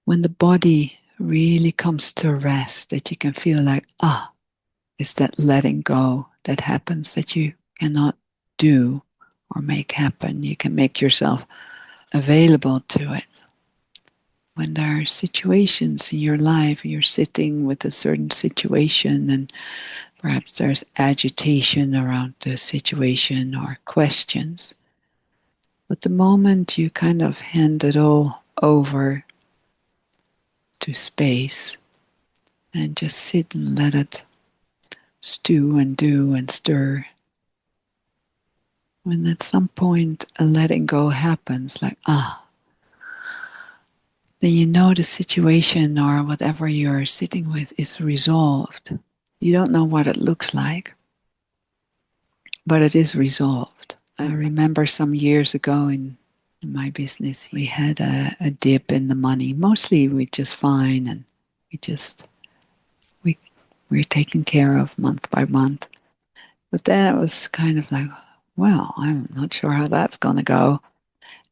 when the body really comes to rest, that you can feel like, it's that letting go that happens that you cannot do or make happen. You can make yourself available to it. When there are situations in your life, you're sitting with a certain situation and perhaps there's agitation around the situation or questions. But the moment you kind of hand it all over to space and just sit and let it stew and do and stir, when at some point a letting go happens, like, then you know the situation or whatever you're sitting with is resolved. You don't know what it looks like, but it is resolved. I remember some years ago in my business, we had a dip in the money. Mostly we just fine, and we're taken care of month by month. But then it was kind of like, well, I'm not sure how that's going to go.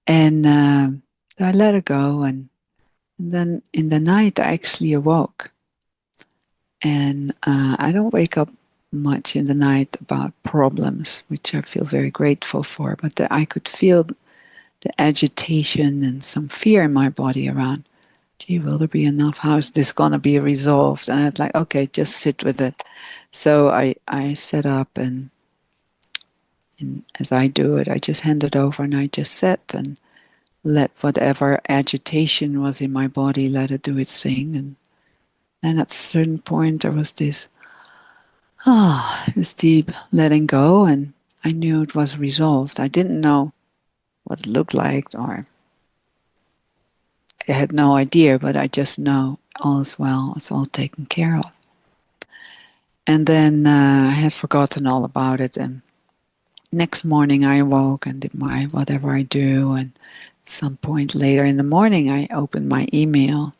And I let it go. And then in the night, I actually awoke. And I don't wake up much in the night about problems, which I feel very grateful for. But I could feel the agitation and some fear in my body around, gee, will there be enough? How is this going to be resolved? And I'd like, okay, just sit with it. So I set up and as I do it, I just hand it over and I just sit and let whatever agitation was in my body, let it do its thing. And then at a certain point, there was this deep letting go, and I knew it was resolved. I didn't know what it looked like, or I had no idea, but I just know all is well, it's all taken care of. And then I had forgotten all about it, and next morning I awoke and did my whatever I do, and some point later in the morning I opened my email,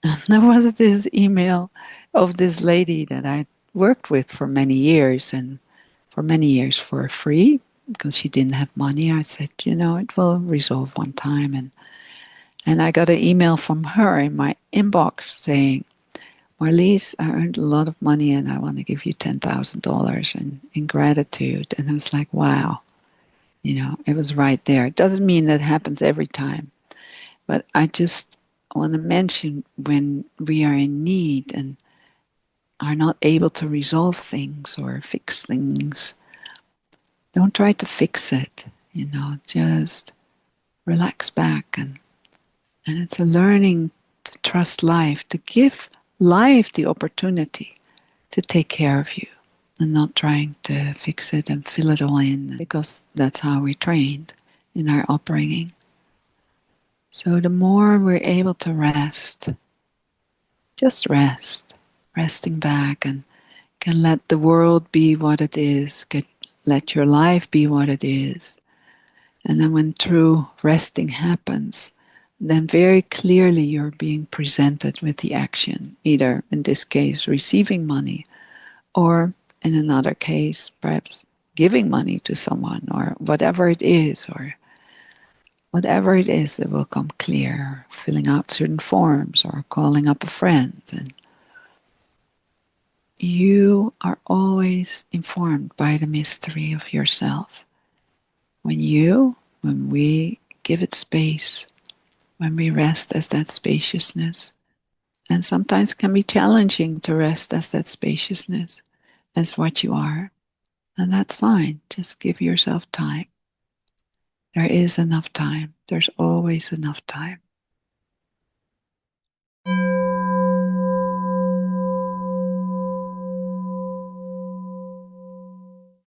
and there was this email of this lady that I worked with for many years, and for many years for free, because she didn't have money. I said, it will resolve one time. And I got an email from her in my inbox saying, Marlies, I earned a lot of money and I want to give you $10,000 in gratitude. And I was like, wow, it was right there. It doesn't mean that happens every time. But I just want to mention when we are in need and are not able to resolve things or fix things, don't try to fix it, just relax back. And it's a learning to trust life, to give life the opportunity to take care of you and not trying to fix it and fill it all in, because that's how we're trained in our upbringing. So the more we're able to rest, just resting back, and can let the world be what it is, let your life be what it is. And then when true resting happens, then very clearly you're being presented with the action, either in this case receiving money, or in another case perhaps giving money to someone, or whatever it is, it will come clear, filling out certain forms or calling up a friend. And you are always informed by the mystery of yourself. When we give it space, when we rest as that spaciousness, and sometimes it can be challenging to rest as that spaciousness, as what you are, and that's fine. Just give yourself time. There is enough time. There's always enough time.